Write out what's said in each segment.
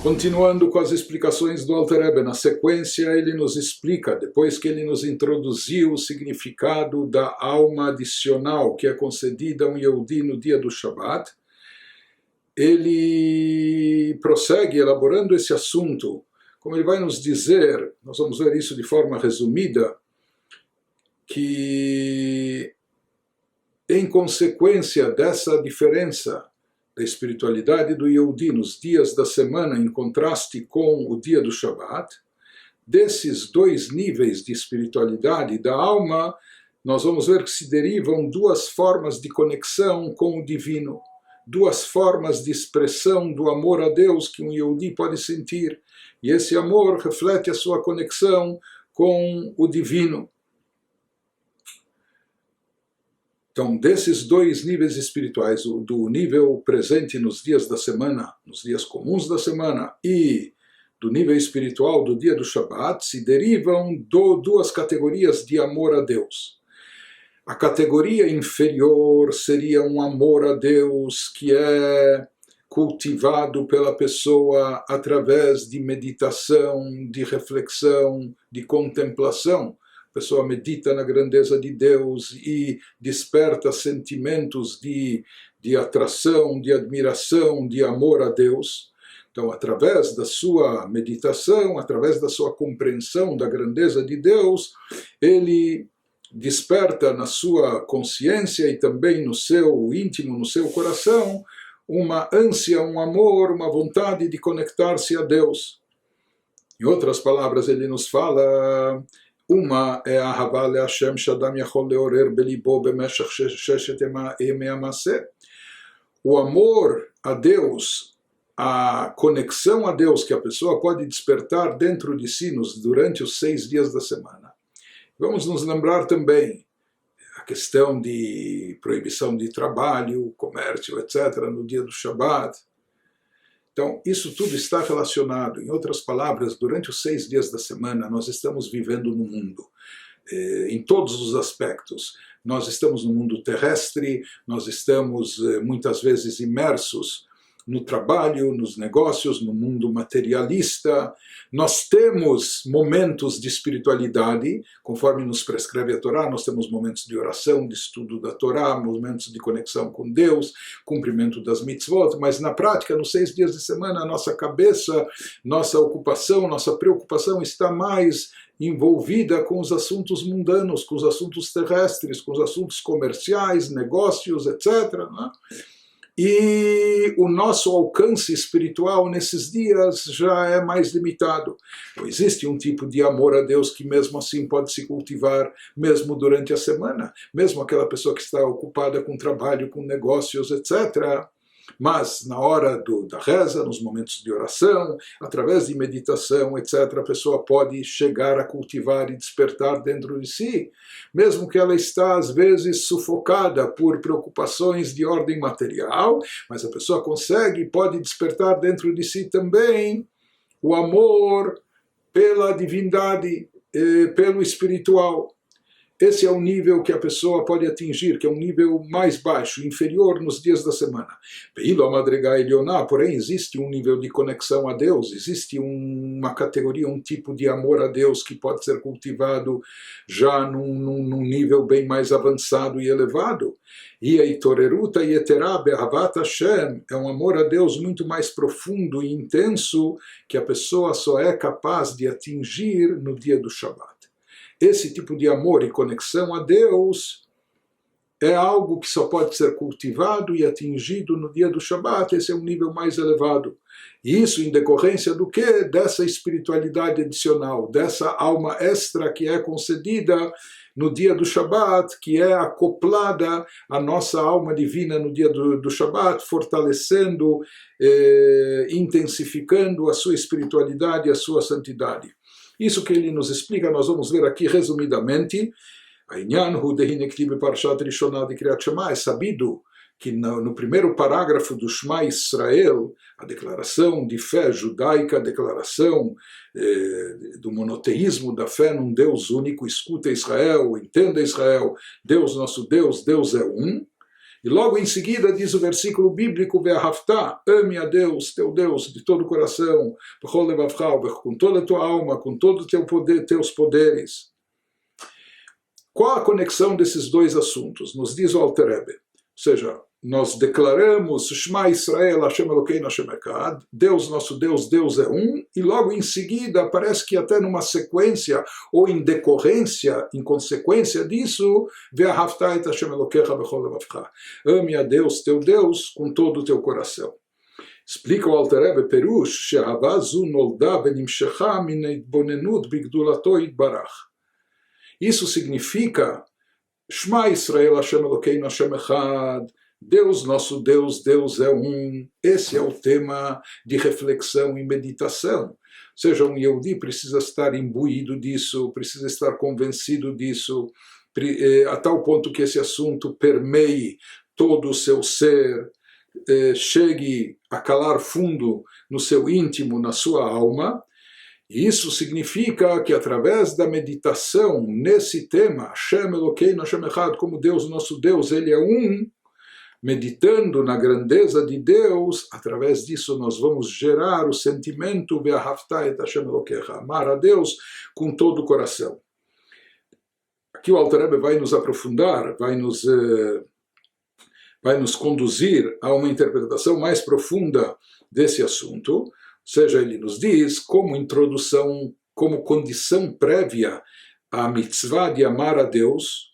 Continuando com as explicações do Alter Rebbe, na sequência ele nos explica, depois que ele nos introduziu o significado da alma adicional que é concedida a um Yehudi no dia do Shabat, ele prossegue elaborando esse assunto, como ele vai nos dizer, nós vamos ver isso de forma resumida, que em consequência dessa diferença da espiritualidade do Yehudi nos dias da semana em contraste com o dia do Shabat, desses dois níveis de espiritualidade da alma, nós vamos ver que se derivam duas formas de conexão com o divino, duas formas de expressão do amor a Deus que um Yehudi pode sentir, e esse amor reflete a sua conexão com o divino. Então, desses dois níveis espirituais, do nível presente nos dias da semana, nos dias comuns da semana, e do nível espiritual do dia do Shabat, se derivam duas categorias de amor a Deus. A categoria inferior seria um amor a Deus que é cultivado pela pessoa através de meditação, de reflexão, de contemplação. A pessoa medita na grandeza de Deus e desperta sentimentos de atração, de admiração, de amor a Deus. Então, através da sua meditação, através da sua compreensão da grandeza de Deus, ele desperta na sua consciência e também no seu íntimo, no seu coração, uma ânsia, um amor, uma vontade de conectar-se a Deus. Em outras palavras, ele nos fala... Uma é a Ahavá le'Hashem sh'adam yachol le'orer belibo b'meshech sheshet yemei hamaseh. O amor a Deus, a conexão a Deus que a pessoa pode despertar dentro de si durante os 6 dias da semana. Vamos nos lembrar também a questão de proibição de trabalho, comércio, etc., no dia do Shabat. Então, isso tudo está relacionado. Em outras palavras, durante os 6 dias da semana, nós estamos vivendo no mundo, em todos os aspectos. Nós estamos no mundo terrestre, nós estamos muitas vezes imersos no trabalho, nos negócios, no mundo materialista. Nós temos momentos de espiritualidade, conforme nos prescreve a Torá, nós temos momentos de oração, de estudo da Torá, momentos de conexão com Deus, cumprimento das mitzvot, mas na prática, nos 6 dias de semana, a nossa cabeça, nossa ocupação, nossa preocupação está mais envolvida com os assuntos mundanos, com os assuntos terrestres, com os assuntos comerciais, negócios, etc., né? E o nosso alcance espiritual nesses dias já é mais limitado. Então, existe um tipo de amor a Deus que mesmo assim pode se cultivar mesmo durante a semana, mesmo aquela pessoa que está ocupada com trabalho, com negócios, etc., mas na hora da reza, nos momentos de oração, através de meditação, etc., a pessoa pode chegar a cultivar e despertar dentro de si, mesmo que ela está às vezes sufocada por preocupações de ordem material, mas a pessoa pode despertar dentro de si também o amor pela divindade, pelo espiritual. Esse é o nível que a pessoa pode atingir, que é um nível mais baixo, inferior nos dias da semana. Porém, existe um nível de conexão a Deus, existe uma categoria, um tipo de amor a Deus que pode ser cultivado já num nível bem mais avançado e elevado. E a Itoreruta Yeterá Be'ahavat Hashem é um amor a Deus muito mais profundo e intenso que a pessoa só é capaz de atingir no dia do Shabat. Esse tipo de amor e conexão a Deus é algo que só pode ser cultivado e atingido no dia do Shabat. Esse é um nível mais elevado. E isso em decorrência do quê? Dessa espiritualidade adicional, dessa alma extra que é concedida no dia do Shabat, que é acoplada à nossa alma divina no dia do Shabat, fortalecendo, intensificando a sua espiritualidade e a sua santidade. Isso que ele nos explica, nós vamos ver aqui resumidamente. É sabido que no primeiro parágrafo do Shema Israel, a declaração de fé judaica, a declaração do monoteísmo da fé num Deus único, escuta Israel, entenda Israel, Deus nosso Deus, Deus é um. E logo em seguida diz o versículo bíblico, Ve'ahavta, ame a Deus, teu Deus, de todo o coração, com toda a tua alma, com todo o teu poder, teus poderes. Qual a conexão desses dois assuntos? Nos diz o Alter Rebbe. Ou seja, nós declaramos Shema Israel, Hashem Elokeinu, Hashem Echad, Deus nosso Deus, Deus é um, e logo em seguida, parece que até numa sequência, ou em decorrência, em consequência disso, Ve'ahavta et Hashem Elokecha bechol levavcha. Ame a Deus, teu Deus, com todo o teu coração. Explica o Alter Rebbe, Perush, She'ahava zu nolda venimshecha min hitbonenut bigdulato yitbarach. Isso significa Shema Israel, Hashem Elokeinu, Hashem Echad, Deus nosso Deus, Deus é um. Esse é o tema de reflexão e meditação. Ou seja, um Yehudi precisa estar imbuído disso, precisa estar convencido disso, a tal ponto que esse assunto permeie todo o seu ser, chegue a calar fundo no seu íntimo, na sua alma. E isso significa que através da meditação nesse tema, Hashem Elokeinu, Hashem Echad, como Deus nosso Deus, Ele é um, meditando na grandeza de Deus, através disso nós vamos gerar o sentimento Ve'ahavta et Hashem Elokecha, amar a Deus com todo o coração. Aqui o Alter Rebbe vai nos aprofundar, vai nos conduzir a uma interpretação mais profunda desse assunto. Ou seja, ele nos diz como introdução, como condição prévia à mitzvah de amar a Deus,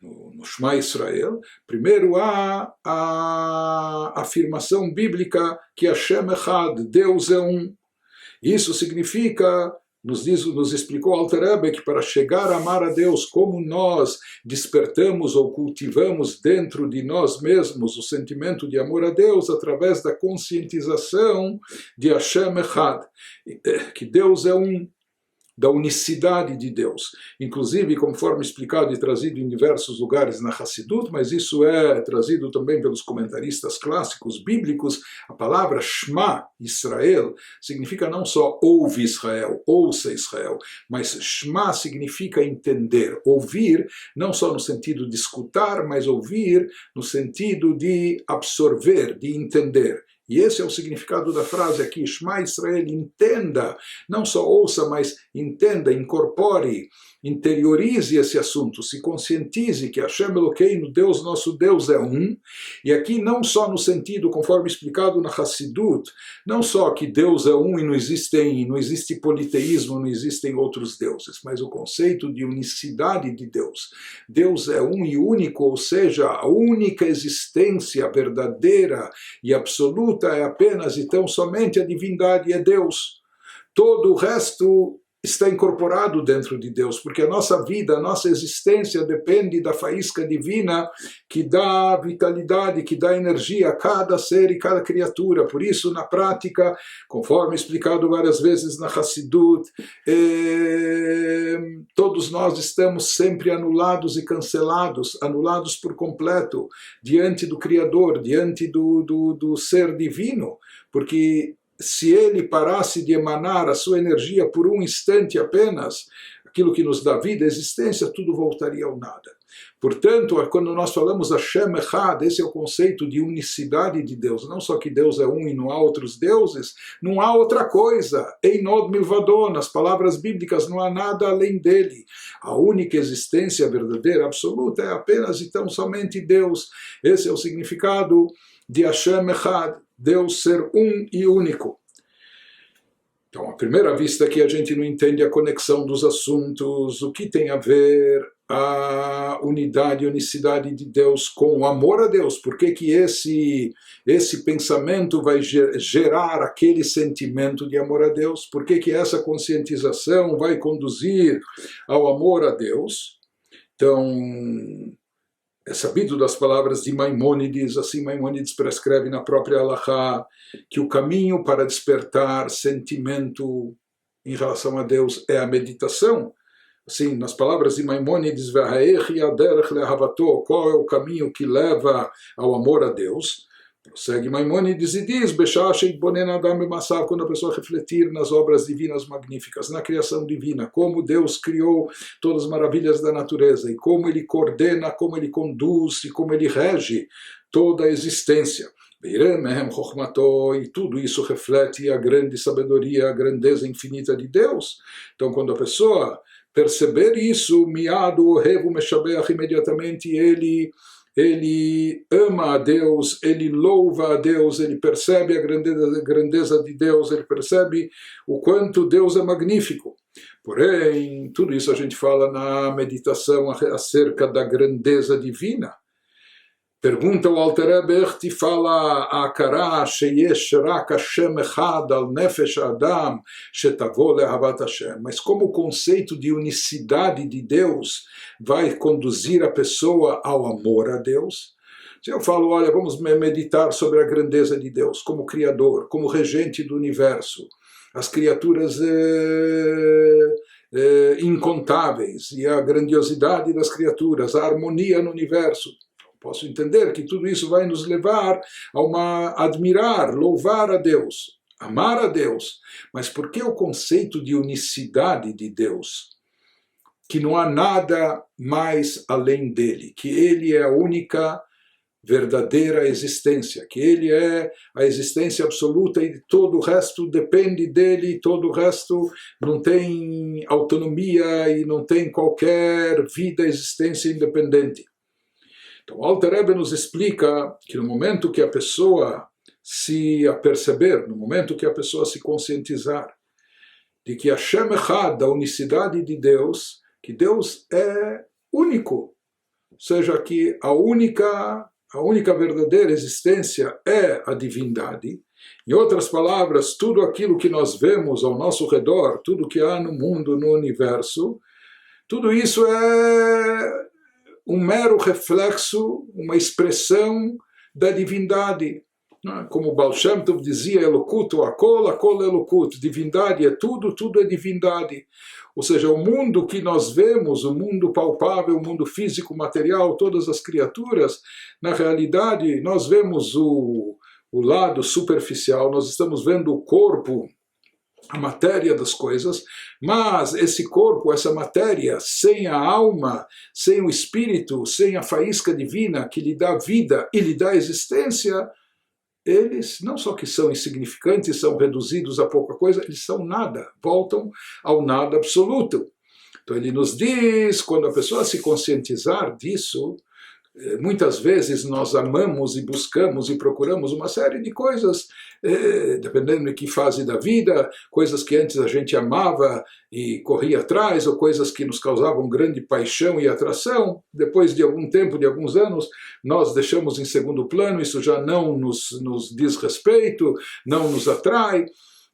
no Shema Israel, primeiro há a afirmação bíblica que Hashem Echad, Deus é um. Isso significa, nos explicou Alter Rebbe, que para chegar a amar a Deus, como nós despertamos ou cultivamos dentro de nós mesmos o sentimento de amor a Deus através da conscientização de Hashem Echad, que Deus é um, da unicidade de Deus. Inclusive, conforme explicado e trazido em diversos lugares na Hassidut, mas isso é trazido também pelos comentaristas clássicos bíblicos, a palavra Shema, Israel, significa não só ouve Israel, ouça Israel, mas Shema significa entender, ouvir, não só no sentido de escutar, mas ouvir no sentido de absorver, de entender. E esse é o significado da frase aqui, Shema Israel, entenda, não só ouça, mas entenda, incorpore, interiorize esse assunto, se conscientize que Hashem Elokeinu, Deus nosso Deus é um, e aqui não só no sentido, conforme explicado na Hassidut, não só que Deus é um e não existe politeísmo, não existem outros deuses, mas o conceito de unicidade de Deus. Deus é um e único, ou seja, a única existência verdadeira e absoluta é apenas e tão somente a divindade, é Deus. Todo o resto está incorporado dentro de Deus, porque a nossa vida, a nossa existência depende da faísca divina que dá vitalidade, que dá energia a cada ser e cada criatura. Por isso, na prática, conforme explicado várias vezes na Hassidut, todos nós estamos sempre anulados e cancelados, anulados por completo, diante do Criador, diante do ser divino, porque se ele parasse de emanar a sua energia por um instante apenas, aquilo que nos dá vida, existência, tudo voltaria ao nada. Portanto, quando nós falamos Hashem Echad, esse é o conceito de unicidade de Deus. Não só que Deus é um e não há outros deuses, não há outra coisa. Einod milvado, nas palavras bíblicas, não há nada além dele. A única existência verdadeira, absoluta, é apenas e tão somente Deus. Esse é o significado de Hashem Echad, Deus ser um e único. Então, à primeira vista que a gente não entende a conexão dos assuntos, o que tem a ver a unidade e unicidade de Deus com o amor a Deus, por que que esse pensamento vai gerar aquele sentimento de amor a Deus, por que que essa conscientização vai conduzir ao amor a Deus. Então, é sabido das palavras de Maimônides, assim Maimônides prescreve na própria Halachá, que o caminho para despertar sentimento em relação a Deus é a meditação. Assim, nas palavras de Maimônides, qual é o caminho que leva ao amor a Deus? Prossegue Maimônides e diz, quando a pessoa refletir nas obras divinas magníficas, na criação divina, como Deus criou todas as maravilhas da natureza, e como Ele coordena, como Ele conduz, e como Ele rege toda a existência. E tudo isso reflete a grande sabedoria, a grandeza infinita de Deus. Então, quando a pessoa perceber isso, miado, revo, meshabeach, imediatamente ele ama a Deus, ele louva a Deus, ele percebe a grandeza de Deus, ele percebe o quanto Deus é magnífico. Porém, tudo isso a gente fala na meditação acerca da grandeza divina. Pergunta o Alter Rebbe, te fala a Akara sheyesh rak Hashem echad al nefesh adam shetavo lehavat Hashem. Mas como o conceito de unicidade de Deus vai conduzir a pessoa ao amor a Deus? Se eu falo, olha, vamos meditar sobre a grandeza de Deus como Criador, como regente do universo, as criaturas incontáveis e a grandiosidade das criaturas, a harmonia no universo. Posso entender que tudo isso vai nos levar a admirar, louvar a Deus, amar a Deus. Mas por que o conceito de unicidade de Deus? Que não há nada mais além dele, que ele é a única verdadeira existência, que ele é a existência absoluta e todo o resto depende dele, e todo o resto não tem autonomia e não tem qualquer vida, existência independente. Então, o Alter Rebbe nos explica que no momento que a pessoa se aperceber, no momento que a pessoa se conscientizar de que Hashem Echad, da unicidade de Deus, que Deus é único, ou seja, que a única verdadeira existência é a divindade. Em outras palavras, tudo aquilo que nós vemos ao nosso redor, tudo que há no mundo, no universo, tudo isso é um mero reflexo, uma expressão da divindade. Como Baal Shem Tov dizia, Elokuto Akol, Akol Elokut, divindade é tudo, tudo é divindade. Ou seja, o mundo que nós vemos, o mundo palpável, o mundo físico, material, todas as criaturas, na realidade nós vemos o lado superficial, nós estamos vendo o corpo, a matéria das coisas, mas esse corpo, essa matéria, sem a alma, sem o espírito, sem a faísca divina que lhe dá vida e lhe dá existência, eles não só que são insignificantes, são reduzidos a pouca coisa, eles são nada, voltam ao nada absoluto. Então ele nos diz, quando a pessoa se conscientizar disso, muitas vezes nós amamos e buscamos e procuramos uma série de coisas, dependendo de que fase da vida, coisas que antes a gente amava e corria atrás, ou coisas que nos causavam grande paixão e atração. Depois de algum tempo, de alguns anos, nós deixamos em segundo plano, isso já não nos diz respeito, não nos atrai.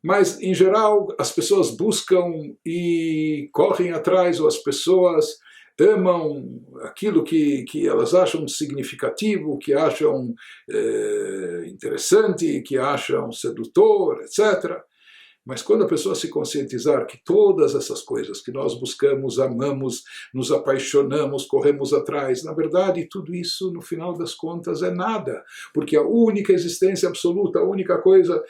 Mas, em geral, as pessoas buscam e correm atrás, ou as pessoas amam aquilo que elas acham significativo, que acham interessante, que acham sedutor, etc. Mas quando a pessoa se conscientizar que todas essas coisas que nós buscamos, amamos, nos apaixonamos, corremos atrás, na verdade tudo isso no final das contas é nada, porque a única existência absoluta, a única coisa,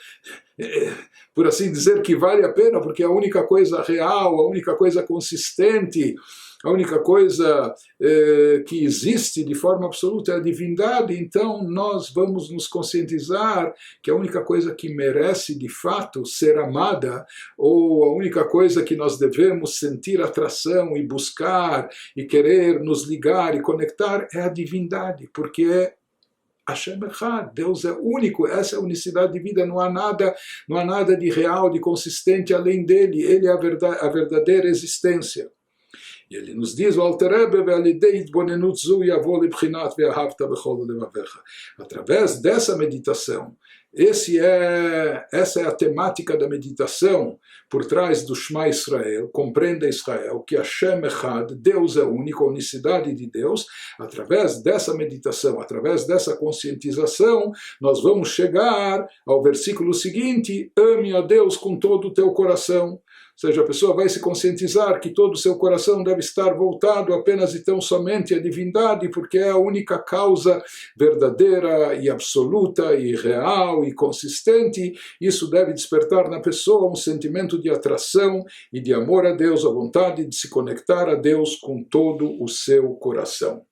por assim dizer, que vale a pena, porque a única coisa real, a única coisa consistente, a única coisa que existe de forma absoluta é a divindade. Então nós vamos nos conscientizar que a única coisa que merece de fato ser amada, ou a única coisa que nós devemos sentir atração e buscar e querer nos ligar e conectar é a divindade, porque Hashem Echad, Deus é único, essa é a unicidade de vida, não há nada de real, de consistente além dele, ele é a verdadeira existência. E ele nos diz, o Alter Rebbe, através dessa meditação, essa é a temática da meditação por trás do Shema Israel, compreenda Israel, que Hashem Echad, Deus é único, a unicidade de Deus. Através dessa meditação, através dessa conscientização, nós vamos chegar ao versículo seguinte, ame a Deus com todo o teu coração. seja, a pessoa vai se conscientizar que todo o seu coração deve estar voltado apenas e tão somente à divindade, porque é a única causa verdadeira e absoluta e real e consistente. Isso deve despertar na pessoa um sentimento de atração e de amor a Deus, a vontade de se conectar a Deus com todo o seu coração.